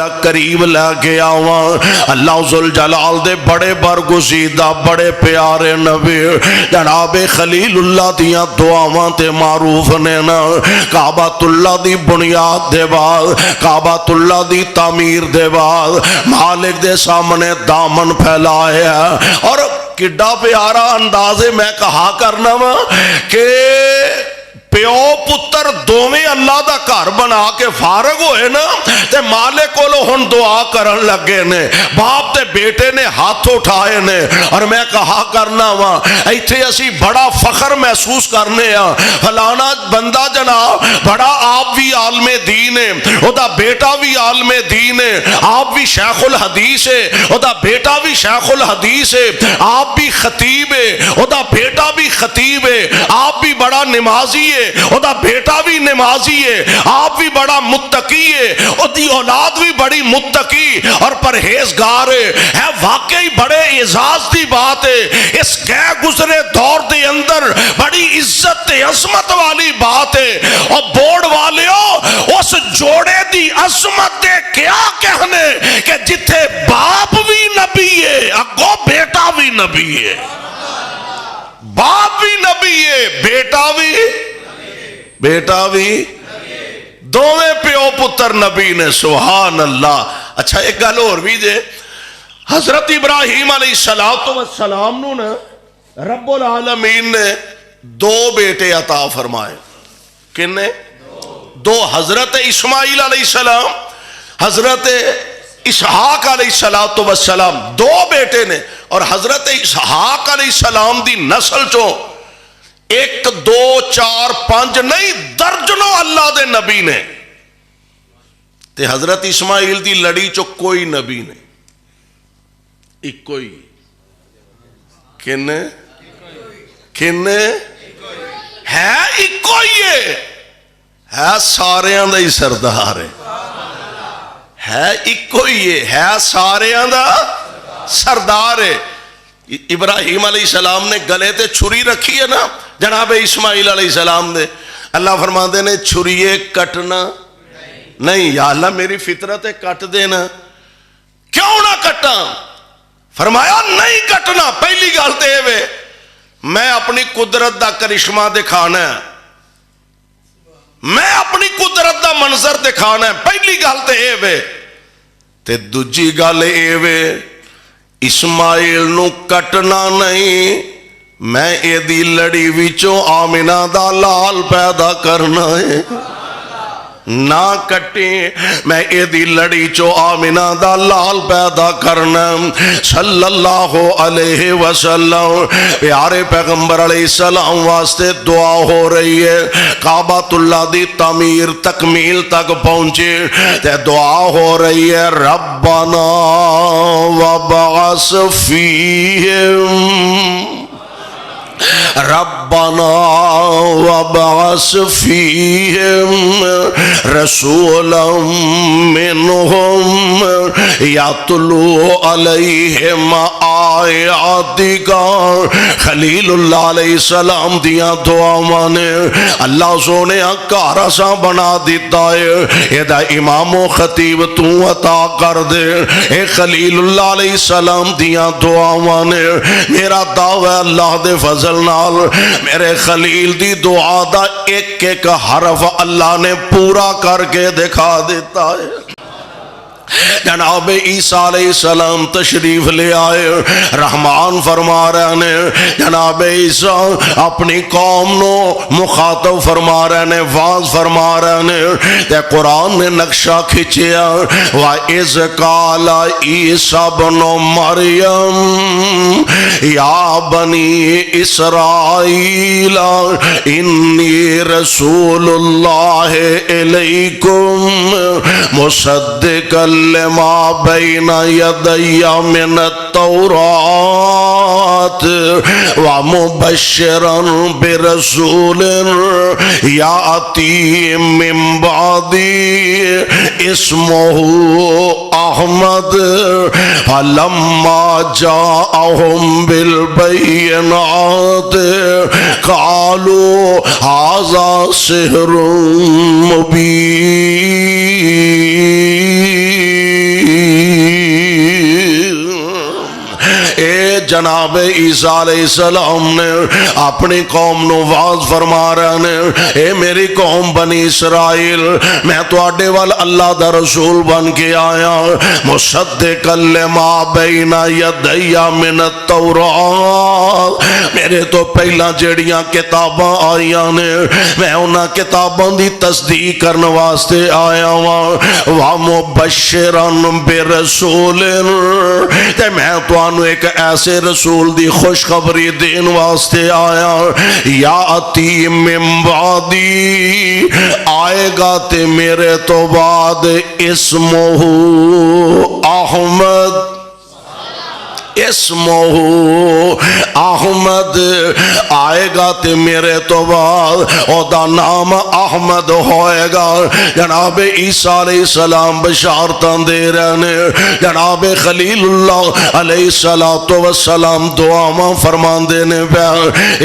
دا قریب لے کے آواں۔ اللہ ذوالجلال دے بڑے برگزیدہ بڑے پیارے نبی جناب خلیل اللہ دیاں دعاواں تے معروف نے نا، کعبۃ اللہ دی بنیاد دے بعد، کعبۃ اللہ دی تعمیر دے بعد مالک دے سامنے دامن پھیلایا اور کڈا پیارا اندازے میں کہا کرنا وا کہ پیو پتر دوویں اللہ دا گھر بنا کے فارغ ہوئے نا تے مالک کولو ہن دعا کرن لگے نے، باپ تے بیٹے نے ہاتھ اٹھائے نے، اور میں کہا کرنا وا ایتھے اسی بڑا فخر محسوس کرنے ہاں، فلانا بندہ جناب بڑا آپ بھی عالم دین ہے، او دا بیٹا بھی عالم دین ہے، آپ بھی شیخ الحدیث ہے، او دا بیٹا بھی شیخ الحدیث ہے، آپ بھی خطیب ہے، او دا بیٹا بھی خطیب ہے، آپ بھی بڑا نمازی ہے، او دا بیٹا بھی نمازی ہے، آپ بھی بڑا متقی ہے، او دی اولاد بھی بڑی متقی اور پرہیزگار ہے واقعی بڑے اعزاز دی بات ہے، اس گئے گزرے دور دے اندر بڑی عزت عظمت والی بات ہے، اور بورڈ والیو اس جوڑے دی عظمت دے کیا کہنے کہ جتھے باپ بھی نبی ہے اگو بیٹا بھی نبی ہے، باپ بھی نبی ہے بیٹا بھی دوویں پیو پتر نبی نے، سبحان اللہ۔ اچھا ایک گل اور بھی دے، حضرت ابراہیم علیہ السلام نو نا رب العالمین نے دو بیٹے عطا فرمائے، کنے؟ دو، حضرت اسماعیل علیہ السلام، حضرت اسحاق علیہ السلام، دو بیٹے نے، اور حضرت اسحاق علیہ السلام دی نسل چوں ایک دو چار پانچ نہیں درجنوں اللہ دے نبی نے، تے حضرت اسماعیل دی لڑی چو کوئی نبی نہیں، ایک کوئی کنے ہے ایک کوئی ہے سارے دا ہی سردار ہے ایک کوئی ہے سارے دا سردار ہے۔ ابراہیم علیہ السلام نے گلے تے چھری رکھی ہے نا جناب اسماعیل علیہ السلام نے، اللہ فرماندے نے چھریے کٹنا نہیں، یا اللہ میری فطرت ہے کٹ دینا، کیوں نہ کٹا؟ فرمایا نہیں کٹنا، پہلی گل تے وے میں اپنی قدرت دا کرشمہ دکھانا ہے، میں اپنی قدرت دا منظر دکھانا ہے، پہلی گل تے وے، تے دوجی گل وے اسماعیل نو کٹنا نہیں، میں اے دی لڑی وچوں آمنہ دا لال پیدا کرنا ہے، نہ کٹیں میں اے دی لڑی چو آمنہ دا لال پیدا کرنا۔ صلی اللہ علیہ وسلم پیارے پیغمبر علیہ السلام واسطے دعا ہو رہی ہے، کعبۃ اللہ دی تعمیر تکمیل تک پہنچے تے دعا ہو رہی ہے، ربنا وبعث فیہم ربنا وبعث فیہم رسولا منہم یتلو علیہم آیاتک۔ خلیل اللہ علیہ السلام دیاں دعا نے اللہ سونے گھر اساں بنا دیتا ہے، یہ دا امام و خطیب تو عطا کر دے، اے خلیل اللہ علیہ السلام دیاں دعا نے میرا دعوی اللہ دے فضل نال میرے خلیل دی دعا دا ایک ایک حرف اللہ نے پورا کر کے دکھا دیتا ہے۔ جناب عیسیٰ علیہ السلام تشریف لے آئے، رحمان فرما رہے نے جناب عیسیٰ اپنی قوم نو مخاطب فرما رہے نے، واز فرما رہے نے، تے قرآن نے نقشہ کھچیا، وَإِذْ قَالَ عِيسَى ابْنُ مَرْيَمَ يَا بَنِي إِسْرَائِيلَ إِنِّي رَسُولُ اللَّهِ إِلَيْكُمْ مُصَدِّقًا لما بین یدی من التوراة ومبشرا برسول یاتی من بعدی اسمہ احمد فلما جاءهم بالبینات قالوا هذا سحر مبین۔ جناب عیسیٰ علیہ السلام نے اپنی قوم نو واز فرما رہے نے اے میری قوم بنی اسرائیل میں تواڈے وال اللہ دا رسول بن کے آیا مصدقا لما بین یدی من التوراۃ میرے تو پہلا جڑیاں کتاباں آئیاں نے میں انہاں کتاباں دی تصدیق کرن واسطے آیا وا مبشرا برسول تے میں تانوں ایک ایسے رسول دی خوشخبری دین واسطے آیا یاتی من بعدی آئے گا تے میرے تو بعد اسمہ احمد اسمہ احمد آئے گا تے میرے تو بعد او دا نام احمد ہوئے گا جناب عیسیٰ علیہ السلام بشارتاں دے رہنے جناب خلیل اللہ علیہ السلام دعاواں فرمان دینے پہ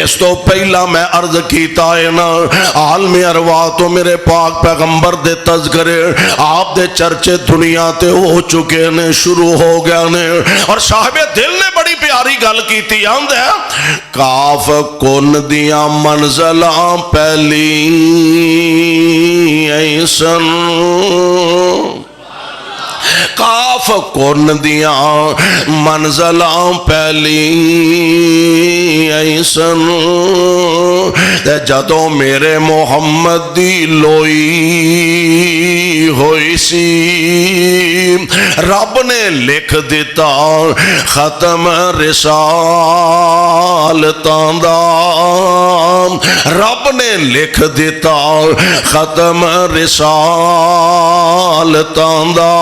اس تو پہلا میں عرض کیتا ہے نا عالم ارواح تو میرے پاک پیغمبر دے تذکرے آپ دے چرچے دنیا تے ہو چکے نے شروع ہو گیا نے اور صاحب دل نے بڑی پیاری گل کی تھی آند ہے کاف کن دیا منزلاں پہلی ایسن کاف کن دیا منزلاں پہلی ایسن جدوں میرے محمد دی لوئی ہوئی سی رب نے لکھ دیتا ختم رسالتاں دا رب نے لکھ دیتا ختم رسالتاں دا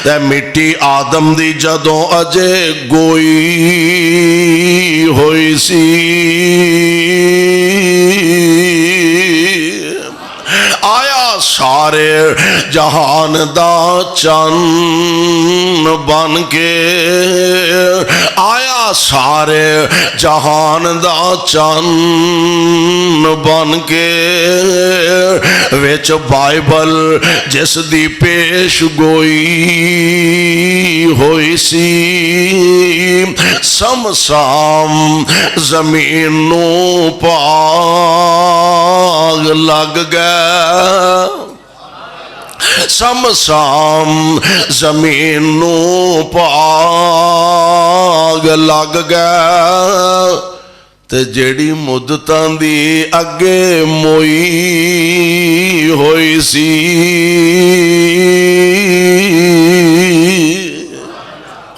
تے مٹی آدم دی جدوں اجے گوئی ہوئی سی آیا سارے جہان دا چن بن کے آیا سارے جہان دا چن بن کے وچ بائبل جس دی پیش گوئی ہوئی سی سمسام زمین نو پاگ لگ گیا سمسام زمین نو پاگ لگ گیا تے جیڑی مدتاں دی اگے موئی ہوئی سی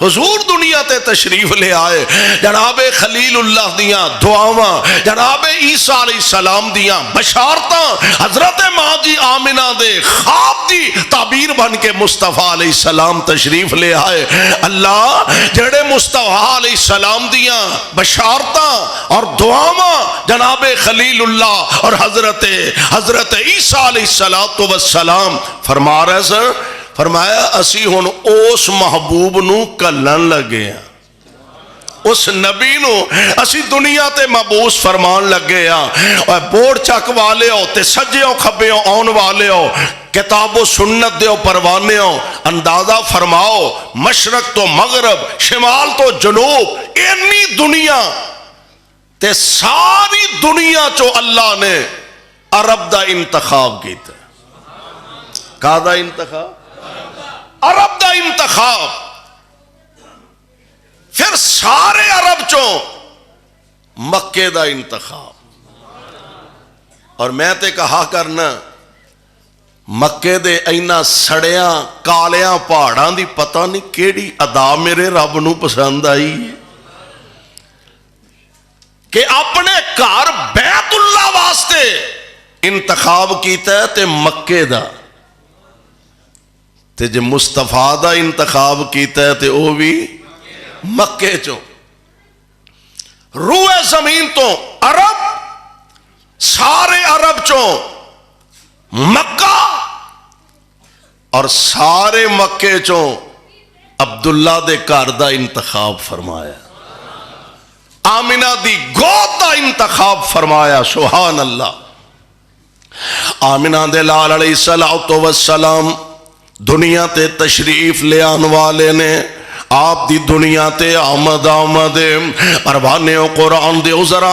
حضور دنیا تے تشریف لے آئے جناب خلیل اللہ دیاں دعاواں جناب عیسیٰ علیہ السلام دیاں بشارتاں حضرت ماں جی آمنہ دے خواب دی تعبیر بن کے مصطفیٰ علیہ السلام تشریف لے آئے اللہ جڑے مصطفیٰ علیہ السلام دیاں بشارتاں اور دعاواں جناب خلیل اللہ اور حضرت عیسیٰ علیہ السلام فرما رہے سر فرمایا اسی ہن اس محبوب نو کلن لگے ہیں اس نبی نو اسی دنیا تے مبعوث فرمان لگے ہیں اور بورڈ چک والے ہو تے سجے ہو کھبے ہو آن والے ہو کتاب و سنت دے ہو پروانے ہو اندازہ فرماؤ مشرق تو مغرب شمال تو جنوب انی دنیا تے ساری دنیا چو اللہ نے عرب دا انتخاب کیتا کہا دا انتخاب عرب دا انتخاب پھر سارے عرب چوں مکے دا انتخاب اور میں تے کہا کرنا مکے دے اینا سڑیاں کالیاں پہاڑاں دی پتہ نہیں کیڑی ادا میرے رب نو پسند آئی کہ اپنے گھر بیت اللہ واسطے انتخاب کیتا ہے تے مکے دا تے جے مصطفیٰ دا انتخاب کیتا ہے تے او بھی مکے چوں روح زمین تو عرب سارے عرب چوں مکہ اور سارے مکے چوں عبداللہ دے گھر دا انتخاب فرمایا آمنہ دی گود دا انتخاب فرمایا سبحان اللہ آمنہ دے لال علیہ السلام دنیا تے تشریف لے آن والے نے آپ دی دنیا تے آمد پروانے قرآن دے ذرا